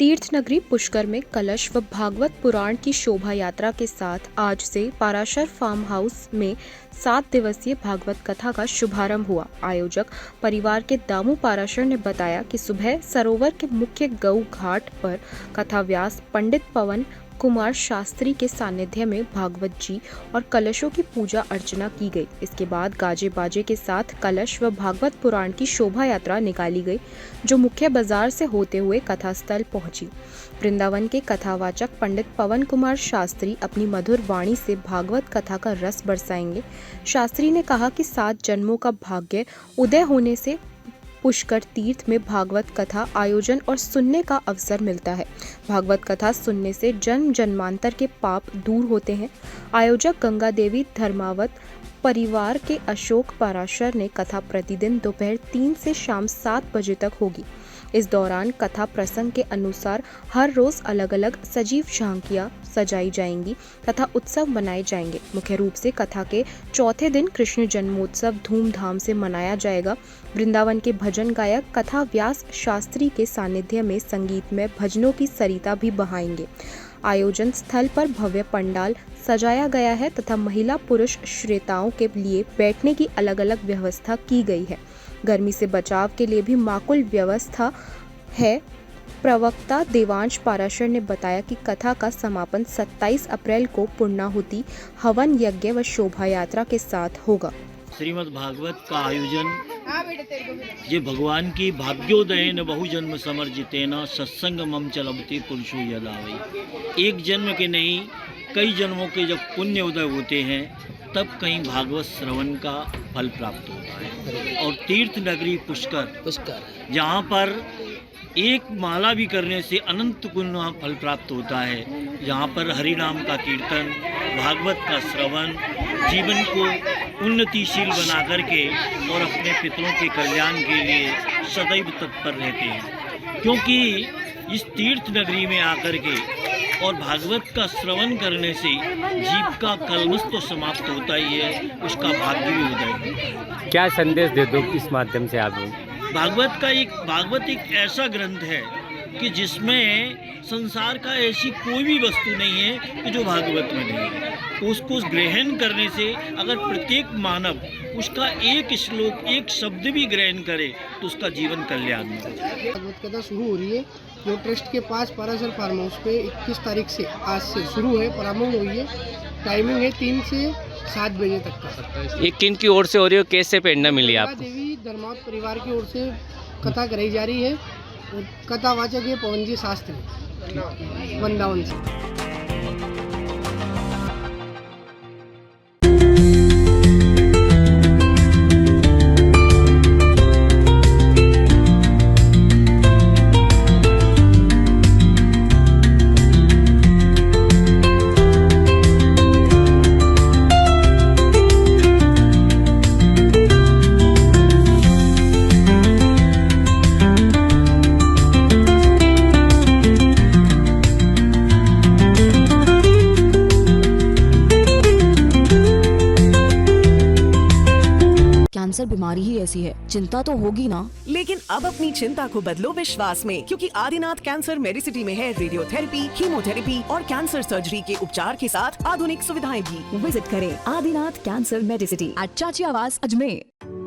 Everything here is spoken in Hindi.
तीर्थ नगरी पुष्कर में कलश व भागवत पुराण की शोभा यात्रा के साथ आज से पाराशर फार्म हाउस में 7 दिवसीय भागवत कथा का शुभारंभ हुआ। आयोजक परिवार के दामू पाराशर ने बताया कि सुबह सरोवर के मुख्य गौ घाट पर कथा व्यास पंडित पवन कुमार शास्त्री के सानिध्य में भागवत जी और कलशों की पूजा अर्चना की गई। इसके बाद गाजे बाजे के साथ कलश व भागवत पुराण की शोभा यात्रा निकाली गई, जो मुख्य बाजार से होते हुए कथा स्थल पहुंची। वृंदावन के कथावाचक पंडित पवन कुमार शास्त्री अपनी मधुर वाणी से भागवत कथा का रस बरसाएंगे। शास्त्री ने कहा कि 7 जन्मों का भाग्य उदय होने से पुष्कर तीर्थ में भागवत कथा आयोजन और सुनने का अवसर मिलता है। भागवत कथा सुनने से जन्म जन्मांतर के पाप दूर होते हैं। आयोजक गंगा देवी धर्मावत परिवार के अशोक पाराशर ने कथा प्रतिदिन दोपहर 3 से शाम 7 बजे तक होगी। इस दौरान कथा प्रसंग के अनुसार हर रोज अलग अलग सजीव झांकियां सजाई जाएंगी तथा उत्सव मनाए जाएंगे। मुख्य रूप से कथा के चौथे दिन कृष्ण जन्मोत्सव धूमधाम से मनाया जाएगा। वृंदावन के भजन गायक कथा व्यास शास्त्री के सानिध्य में संगीत में भजनों की सरिता भी बहाएंगे। आयोजन स्थल पर भव्य पंडाल सजाया गया है तथा महिला पुरुष श्रोताओं के लिए बैठने की अलग अलग व्यवस्था की गई है। गर्मी से बचाव के लिए भी माकूल व्यवस्था है। प्रवक्ता देवांश पाराशर ने बताया कि कथा का समापन 27 अप्रैल को पूर्णाहुति हवन यज्ञ व शोभा यात्रा के साथ होगा। श्रीमद् भागवत का आयोजन ये भगवान की भाग्योदयन बहुजन्म समर्जितेन सत्संग मम चलबते पुरुषो यदावै। एक जन्म के नहीं कई जन्मों के जब पुण्य उदय होते हैं तब कहीं भागवत श्रवण का फल प्राप्त होता है। और तीर्थ नगरी पुष्कर जहाँ पर एक माला भी करने से अनंत पुण्य फल प्राप्त होता है। जहाँ पर हरि नाम का कीर्तन भागवत का श्रवण जीवन को उन्नतिशील बना करके और अपने पितरों के कल्याण के लिए सदैव तत्पर रहते हैं। क्योंकि इस तीर्थ नगरी में आकर के और भागवत का श्रवण करने से जीव का कलमश तो समाप्त होता ही है, उसका भाग्य भी होता है। क्या संदेश दे दो इस माध्यम से आप? भागवत एक ऐसा ग्रंथ है कि जिसमें संसार का ऐसी कोई भी वस्तु नहीं है कि जो भागवत में नहीं है। तो उसको ग्रहण करने से अगर प्रत्येक मानव उसका एक श्लोक एक शब्द भी ग्रहण करे तो उसका जीवन कल्याण में हो जाए। भागवत कथा शुरू हो रही है जो ट्रस्ट के पास पाराशर फार्म हाउस पे 21 तारीख से आज से शुरू है, प्रारंभ हुई है। टाइमिंग है 3 से 7 बजे तक का। ये किन की ओर से हो रही है, कैसे प्रेरणा मिली आपको? देवी धर्मावत परिवार की ओर से कथा कराई जा रही है और कथावाचक है पवन जी शास्त्री वृंदावन से। कैंसर बीमारी ही ऐसी है, चिंता तो होगी ना। लेकिन अब अपनी चिंता को बदलो विश्वास में, क्योंकि आदिनाथ कैंसर मेडिसिटी में है रेडियोथेरेपी, कीमोथेरेपी और कैंसर सर्जरी के उपचार के साथ आधुनिक सुविधाएं भी। विजिट करें आदिनाथ कैंसर मेडिसिटी एट चाची आवास अजमेर।